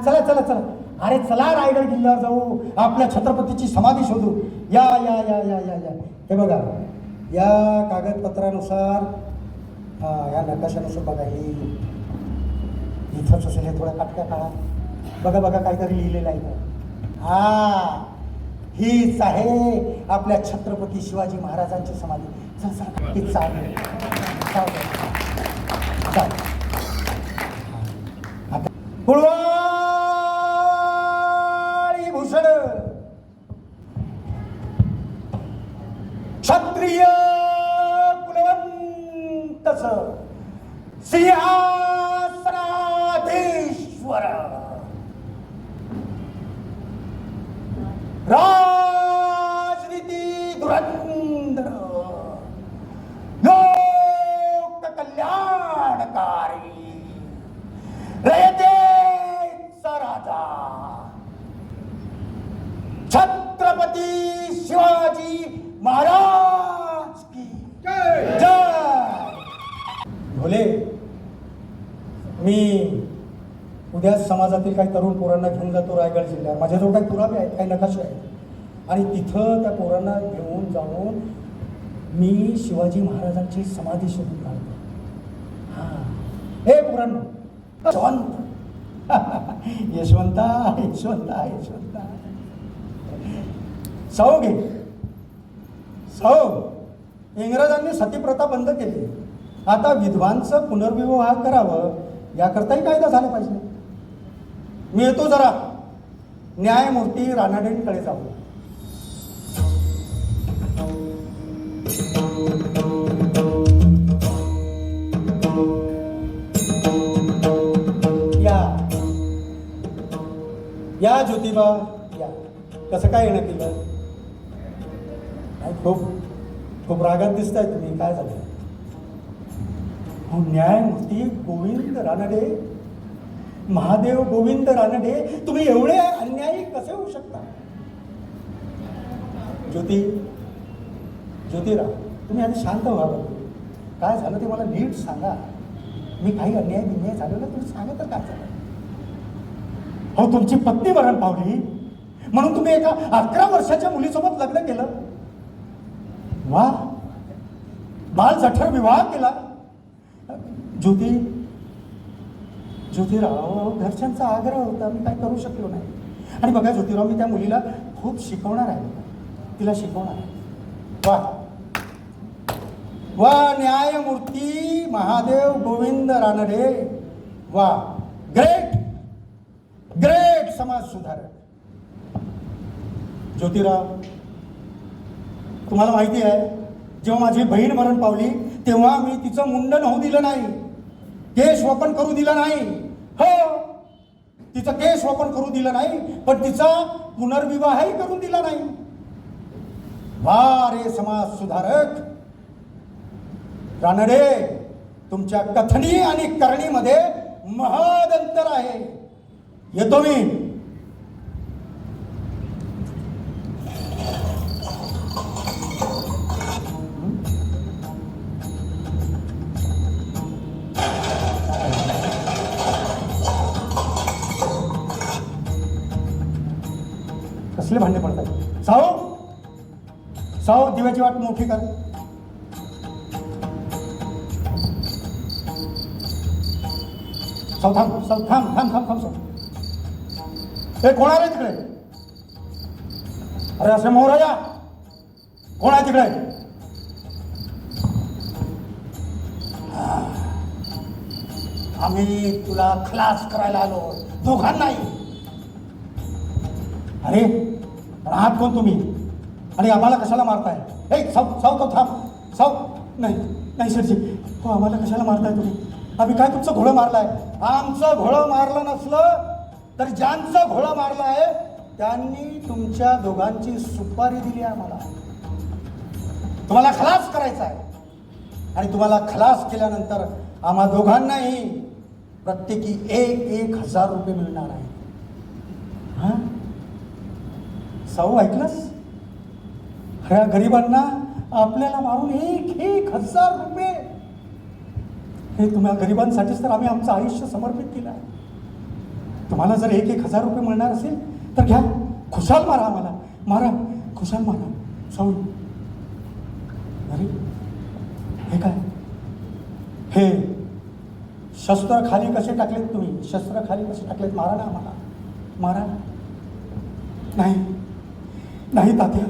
चला चला चला, अरे चला रायगड किल्ल्यावर जाऊ, आपल्या छत्रपतीची समाधी शोधू. या या या या या या हे बघा, या कागदपत्रानुसार, या नकाशानुसार बघा, ही इथंच असेल, हे थोड्या काटक्या काळात बघा बघा काहीतरी लिहिलेलं आहे. हा, हीच आहे आपल्या छत्रपती शिवाजी महाराजांची समाधी. चल चल, हीच चालेल. कुळवाडी भूषण क्षत्रिय कुलवंतस सिंहासनाधीश्वर राजनीती धुरंधर लोक कल्याणकारी रयतेचा राजा छत्रपती शिवाजी महाराज की जय. भोले, मी उद्या समाजातील काही तरुण पोरांना घेऊन जातो रायगड जिल्ह्यात. माझ्याजवळ काही पुरावे आहेत, काही नकाशे आहेत, आणि तिथं त्या पोरांना घेऊन जाऊन मी शिवाजी महाराजांची समाधी शोधून काढतो. हां, हे पोरांनो, यशवंता यशवंता यशवंता, सौ घे सौ. इंग्रजांनी सतीप्रथा बंद केली, आता विधवांचं पुनर्विवाह करावं याकरताही कायदा झाला पाहिजे. मी येतो जरा न्यायमूर्ती रानाडेंकडे जाऊ. या ज्योतिबा या. कसं काय येणं केलं? खूप खूप रागात दिसताय तुम्ही, काय झालं? न्यायमूर्ती गोविंद रानडे, महादेव गोविंद रानडे, तुम्ही एवढे अन्यायी कसे होऊ शकता? ज्योतिराव, तुम्ही आधी शांत व्हावं. काय झालं ते मला नीट सांगा. मी काही अन्याय बिन्याय झालं ना, तुम्ही सांगा तर काय झालं? हो, तुमची पत्नी मरण पावली म्हणून तुम्ही एका 11 वर्षाच्या मुलीसोबत लग्न केलं. वा, बाल जठर विवाह केला. ज्योतिराव, घरच्यांचा आग्रह होता, मी काय करू शकलो नाही. आणि बघा ज्योतिराव, मी त्या मुलीला खूप शिकवणार आहे, तिला शिकवणार आहे. वा वा, न्यायमूर्ती महादेव गोविंद रानडे, वा, ग्रेट ग्रेट समाज सुधारक. ज्योतिराव, तुम्हाला माहिती आहे, जेव्हा माझी बहीण मरण पावली तेव्हा मी तिचं मुंडन होऊ दिलं नाही, केश वपन करू दिलं नाही. हो, तिचं केश वपन करू दिलं नाही, पण तिचा पुनर्विवाहही करून दिला नाही. वा रे समाज सुधारक रानडे, तुमच्या कथनी आणि करणीमध्ये महद अंतर आहे. येतो मी. कसले भांडे पडतात? साऊ, दिव्याची वाट मोठी कर. थांब. हे कोण आहे तिकडे? अरे असे मोहराजा, कोण आहे तिकडे? आम्ही तुला खलास करायला आलो, दोघांनाही. अरे आहात कोण तुम्ही आणि आम्हाला कशाला मारताय? साऊ थांब. साऊ, नाही सरजी, हो, आम्हाला कशाला मारताय तुम्ही? आम्ही काय तुमचं घोडं मारलाय? आमचं घोडं मारलं नसलं तर ज्यांचं घोडं मारलं आहे त्यांनी तुमच्या दोघांची सुपारी दिली आम्हाला. तुम्हाला खलास करायचा आहे, आणि तुम्हाला खलास केल्यानंतर आम्हा दोघांनाही प्रत्येकी 1,000 रुपये मिळणार आहे. हा, साऊ, ऐकलंस? ह्या गरिबांना आपल्याला मारून 1,000 रुपये. हे तुम्हाला गरिबांसाठीच तर आम्ही आमचं आयुष्य समर्पित केलं आहे. तुम्हाला जर 1,000 रुपये मिळणार असेल तर घ्या, खुशाल मारा आम्हाला, मारा, खुशाल मारा. साऊ, अरे हे काय, हे शस्त्र खाली कसे टाकलेत तुम्ही, शस्त्र खाली कसे टाकलेत, मारा ना आम्हाला, मारा. नाही नाही तात्या,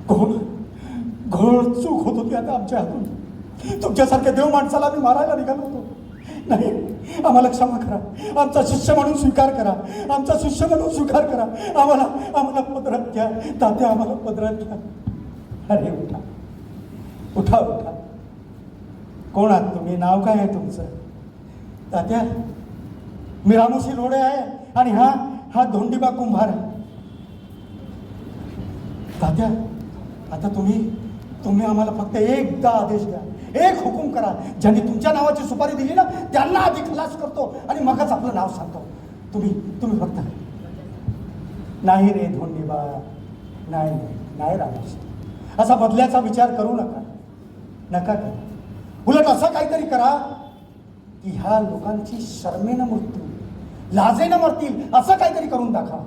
घोळ चूक होत होती आता आमच्या हातून. तुमच्यासारख्या देव माणसाला मी मारायला निघालो होतो. नाही, आम्हाला क्षमा करा, आमचा शिष्य म्हणून स्वीकार करा, आमचा शिष्य म्हणून स्वीकार करा, आम्हाला पदरात घ्या तात्या, आम्हाला पदरात घ्या. अरे उठा उठा उठा. कोण आहात तुम्ही, नाव काय आहे तुमचं? तात्या, मी रामोशी लोढे आहे आणि हा धोंडीबा कुंभार आहे. तात्या, आता तुम्ही आम्हाला फक्त एकदा आदेश द्या, एक हुकूम करा. ज्यांनी तुमच्या नावाची सुपारी दिली ना त्यांना आधी खलास करतो आणि मगच आपलं नाव सांगतो. तुम्ही फक्त. नाही रे धोंडीबा, नाही रामोशी, असा बदल्याचा विचार करू नका करा. उलट असं काहीतरी करा की ह्या लोकांची शर्मेनं मृत्यू, लाजेनं मरतील, असं काहीतरी करून दाखवा.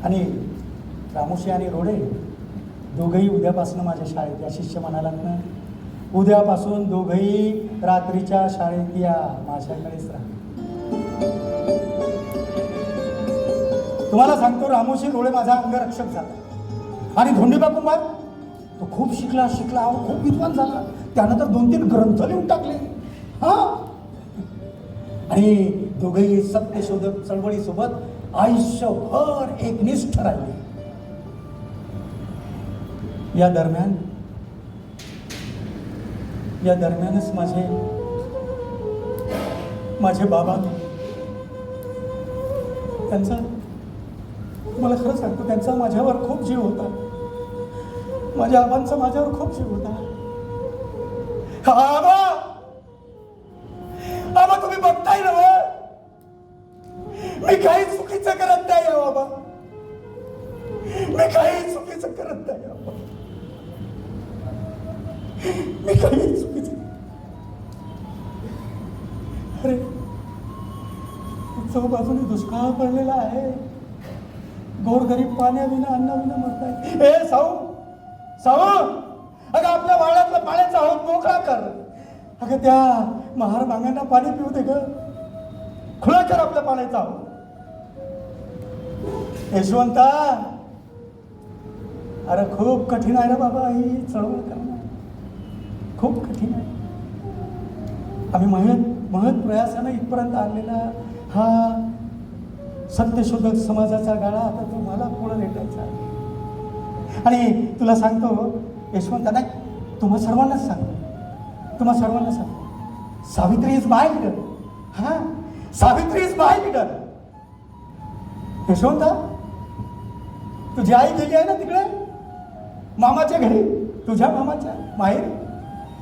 आणि रामोशी आणि रोडे दोघंही उद्यापासून माझ्या शाळेत या. शिष्य म्हणालात ना, उद्यापासून दोघंही रात्रीच्या शाळेत या, माझ्याकडेच राहा. तुम्हाला सांगतो, रामोशी रोडे माझा अंगरक्षक झाला आणि धोंडीबा कुंभार तो खूप शिकला, खूप विद्वान झाला. त्यानं तर 2-3 ग्रंथ लिहून टाकले. आणि दोघेही सत्यशोधक चळवळीसोबत आयुष्यभर एकनिष्ठ राहिले. या दरम्यानच माझे बाबा, त्यांचा, मला खरं सांगतो, त्यांचा माझ्यावर खूप जीव होता. माझ्या आबांचा माझ्यावर खूप जीव होता. आबा तुम्ही बघताय ना, मी काही चुकीचं करत नाही बाबा, मी काही चुकीचं करत नाही बाबा, मी काही चुकीचं. अरे उत्सव बाजूने दुष्काळ पडलेला आहे, गोरगरीब पाण्याविना अन्नाविना मरताय. ए साऊ, अगं आपल्या वाड्यातला पाण्याचा हौद मोकळा कर. अगं त्या महारमांगांना पाणी पिऊ दे ग, खुला कर आपल्या पाण्याचा हौद. यशवंता, अरे खूप कठीण आहे रे बाबा ही चळवळ करणं, खूप कठीण आहे. आम्ही महत प्रयासानं इथपर्यंत आणलेला हा सत्यशोधक समाजाचा गाळा आता तुम्हाला पुढे रेटायचा आहे. आणि तुला सांगतो यशवंता, नाही तुम्हा सर्वांनाच सांगतो, Savitri is my leader. Savitri is my leader. यशवंता, तुझी आई गेली आहे ना तिकडे मामाच्या घरी, तुझ्या मामाच्या माहेर,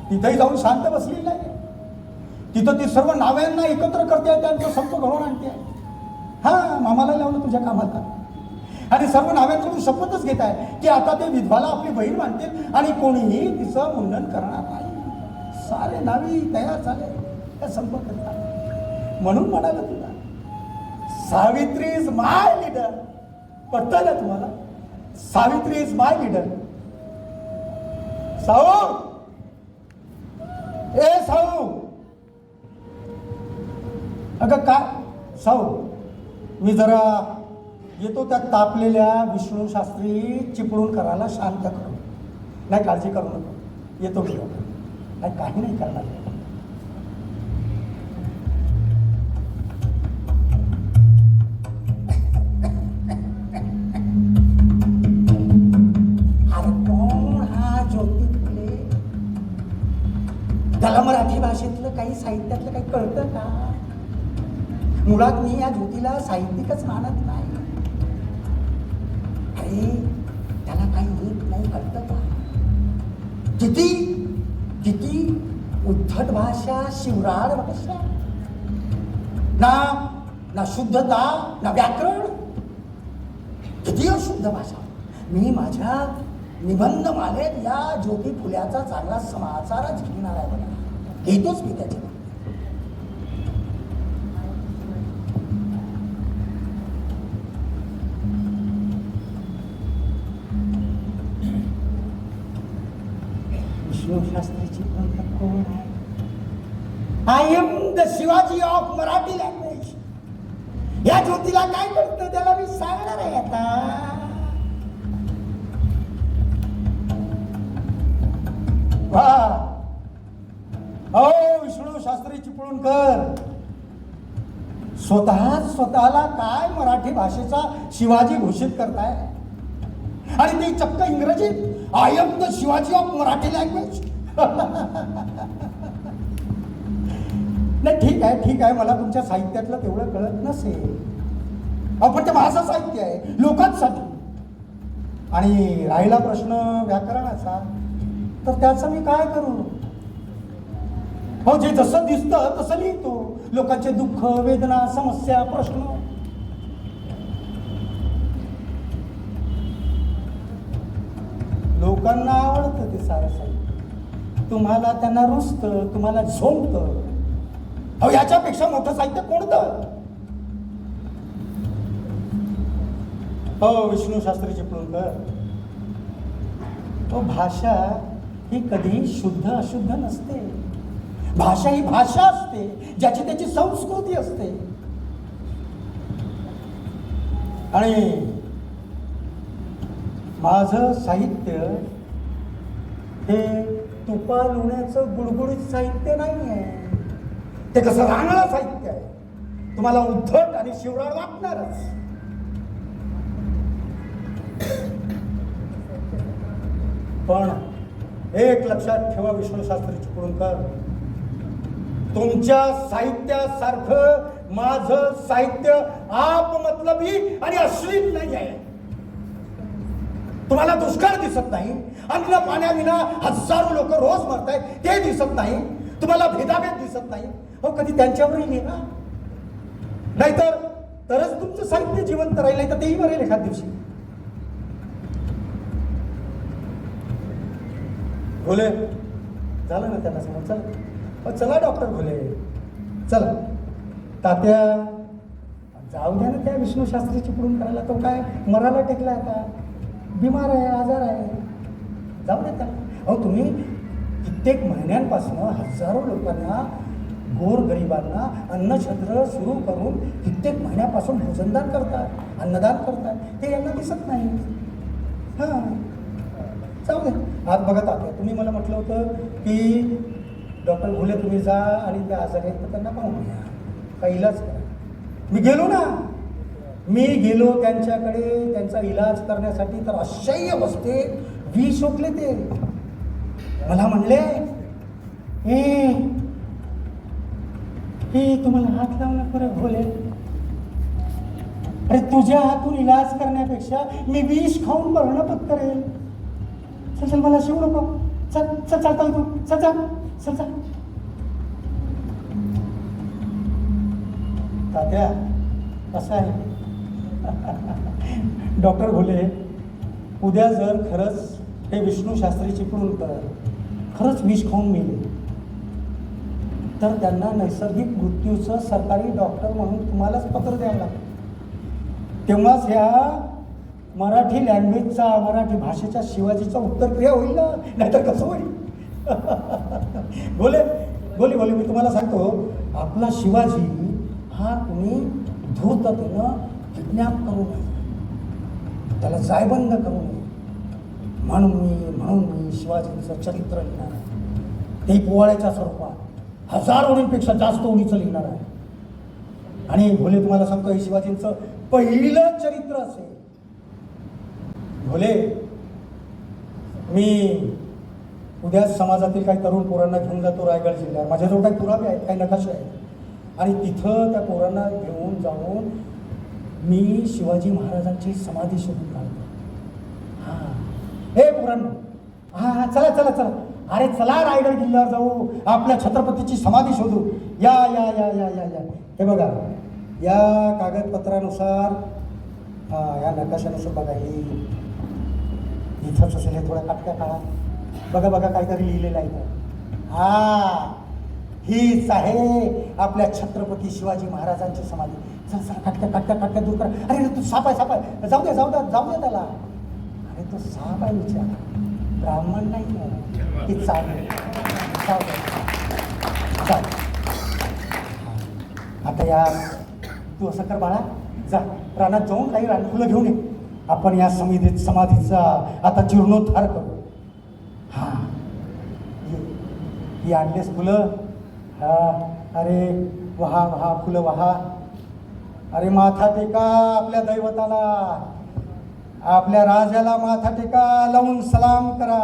तिथेही जाऊन शांत बसलेली नाही. तिथं ती सर्व नाव्यांना एकत्र करते, त्यांचं संप घडवून आणते. मामाला लावलं तुझ्या कामाला, आणि सर्व नाव्यांकडून शपथच घेत आहे की आता ते विधवाला आपली बहीण मानतील आणि कोणीही तिचं मुंडन करणार नाही. सारे नावी तयार झाले त्या संप करतात. म्हणून म्हणाला तुला सावित्री इज माय लीडर. पटतं ना तुम्हाला? Savitri is my leader. Sau, ए साऊ, अगं काय साऊ, मी जरा येतो त्या तापलेल्या विष्णू शास्त्री चिपळूण करायला शांत करू. नाही काळजी करू नको, येतो मी. नाही काही नाही करणार. अरे कोण हा ज्योती फुले? त्याला मराठी भाषेतलं काही साहित्यातलं काही कळतं का? मुळात मी या ज्योतीला साहित्यिकच मानत नाही. अरे त्याला काही येत नाही, कळतं का? किती उद्धट भाषा, शिवराळ भाषा, ना शुद्धता ना व्याकरण, किती अशुद्ध भाषा. मी माझ्या निबंध मालेत या ज्योती फुल्याचा चांगला समाचारच घेणार आहे बघा. घेतोच मी त्याच्या. विष्णू शास्त्रीची कोण आहे? I am the Shivaji of Marathi language. या ज्योतीला काय करतं त्याला मी सांगणार आहे आता. वा विष्णू शास्त्री चिपळूणकर स्वतःला काय मराठी भाषेचा शिवाजी घोषित करताय आणि ते चक्क इंग्रजीत I am the Shivaji of Marathi language. नाही ठीक आहे मला तुमच्या साहित्यातलं तेवढं कळत नसेल, पण ते माझं साहित्य आहे लोकांसाठी. आणि राहिला प्रश्न व्याकरणाचा तर त्याचं मी काय करू? हो, जे जसं दिसतं तसं लिहितो. लोकांचे दुःख, वेदना, समस्या, प्रश्न. लोकांना आवडतं ते सारं साहित्य. तुम्हाला त्यांना रुसतं, तुम्हाला झोंबतं. अहो, याच्यापेक्षा मोठं साहित्य कोणतं? हो विष्णू शास्त्री चिपळूणकर, हो भाषा ही कधी शुद्ध अशुद्ध नसते. भाषा ही भाषा असते, ज्याची त्याची संस्कृती असते. आणि माझं साहित्य हे तुपा लोण्याचं गुडगुडीत साहित्य नाही आहे. ते कसं रांगळं साहित्य आहे. तुम्हाला उद्धट आणि शिवराळ वाटणारच. पण एक लक्षात ठेवा विष्णू शास्त्री चिपळूणकर, तुमच्या साहित्यासारखं माझं साहित्य आपमतलबी आणि अश्लील नाही आहे. तुम्हाला दुष्काळ दिसत नाही, अन्न पाण्याविना हजारो लोक रोज मरतायत ते दिसत नाही, तुम्हाला भेदाभेद दिसत नाही. हो, कधी त्यांच्यावरही लिहा, नाहीतर तरच तुमचं साहित्य जिवंत राहील, नाही तर तेही मरेल एखाद दिवशी. घोले झालं ना त्यांना समज. चला चला डॉक्टर घोले, चला. तात्या जाऊ द्या ना त्या विष्णू शास्त्री चिपळूण करायला. तो काय मराला टेकला आता, बिमार आहे, आजार आहे, जाऊ द्या त्याला. अहो, तुम्ही कित्येक महिन्यांपासून हजारो लोकांना, गोरगरिबांना अन्नछत्र सुरू करून कित्येक महिन्यापासून भोजनदान करतात, अन्नदान करतात. ते यांना दिसत नाही. हां, जाऊ दे. आज बघत आहात तुम्ही मला म्हटलं होतं की डॉक्टर घोले तुम्ही जा आणि त्या आजारी आहेत तर त्यांना पाहून घ्या, काही इलाज करा. मी गेलो त्यांच्याकडे त्यांचा इलाज करण्यासाठी, तर अशय्य बसते, विष ओकले ते. मला म्हणले हे तुम्हाला हात लावू नका रे घोले. अरे तुझ्या हातून इलाज करण्यापेक्षा मी विष खाऊन मरण पत्करेल. चल चल, मला शिवू नको. चल चल, चालता तू. चल चल चल चल. तात्या कसं आहे डॉक्टर घोले, उद्या जर खरंच हे विष्णू शास्त्री चिपळूणकर खरंच विष खाऊन मेले तर त्यांना नैसर्गिक मृत्यूचं सरकारी डॉक्टर म्हणून तुम्हालाच पत्र द्यावं लागेल. तेव्हाच ह्या मराठी लँग्वेजचा, मराठी भाषेच्या शिवाजीचा उत्तरक्रिया होईल ना, नाहीतर कसं होईल? बोले बोले बोले मी तुम्हाला सांगतो, आपला शिवाजी हा तुम्ही धूर्ततेनं किडनॅप करू नये, त्याला जायबंद करू नये. म्हणून मी शिवाजींचं चरित्र लिहिणार आहे. ते पोवाड्याच्या स्वरूपात 1000 ओळींपेक्षा जास्त ओळीचं लिहिणार आहे. आणि भोले तुम्हाला सांगतो, हे शिवाजींचं पहिलं चरित्र असेल. भोले, मी उद्या समाजातील काही तरुण पोरांना घेऊन जातो रायगड जिल्ह्यात. माझ्याजवळ काही पुरावे आहेत, काही नकाशे आहेत, आणि तिथं त्या पोरांना घेऊन जाऊन मी शिवाजी महाराजांची समाधी शोधून काढतो. हां, हे पोरांनो, हां चला चला चला, अरे चला रायगड किल्ल्यावर जाऊ, आपल्या छत्रपतीची समाधी शोधू. या या या या या या हे बघा, या कागदपत्रानुसार, हां या नकाशानुसार बघा, ही इथंच असेल, हे थोड्या काटक्या काळात बघा बघा काहीतरी लिहिलेलं आहे. हा हीच आहे आपल्या छत्रपती शिवाजी महाराजांची समाधी. चल चल, काटक्या काटक्या काटक्या दूर करा. अरे तू साप आहे, साप आहे, जाऊ द्या जाऊ द्या जाऊ द्या त्याला. अरे तो साप आहे विचार. ब्राह्मण नाही आहे की चालेल. आता या तू असं कर बाळा, जा रानात जाऊन काही रानफुलं घेऊन ये. आपण या समाधीचा आता जीर्णोद्धार करू. हा ही आणलीस फुलं. हा अरे वहा वहा फुलं वहा. अरे माथा टेका आपल्या दैवताला, आपल्या राजाला माथा टेका, लावून सलाम करा.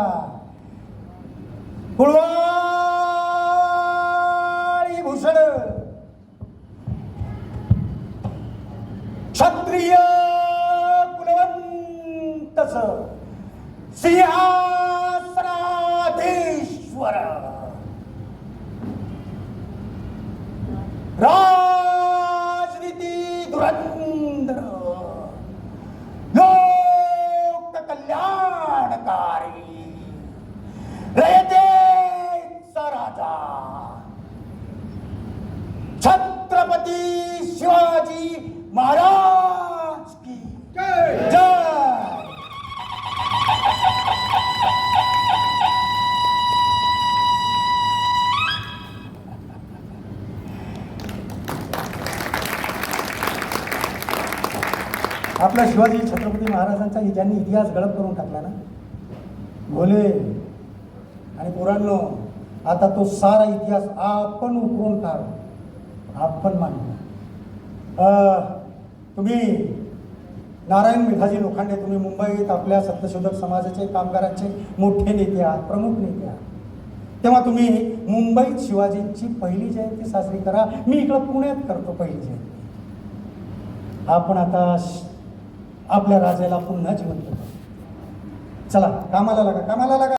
कुळवाळी भूषण क्षत्रिय कुलवंतस सिंहासनाधीश्वर राजनीती धुरंधर लोक कल्याणकारी रयतेचा राजा छत्रपती शिवाजी महाराज की जय. आपल्या शिवाजी छत्रपती महाराजांचा ज्यांनी इतिहास गळप करून टाकला ना, भोले आणि पुराणनो, आता तो सारा इतिहास आपण उकरून काढू, आपण मांडू. तुम्ही नारायण मेधाजी लोखंडे, तुम्ही मुंबईत आपल्या सत्यशोधक समाजाचे कामगारांचे मोठे नेते आहात, प्रमुख नेते आहात. तेव्हा तुम्ही मुंबईत शिवाजींची पहिली जयंती साजरी करा. मी इकडं पुण्यात करतो पहिली जयंती. आपण आता आपल्या राजाला पुन्हा जिवंत करू. चला कामाला लागा, कामाला लागा.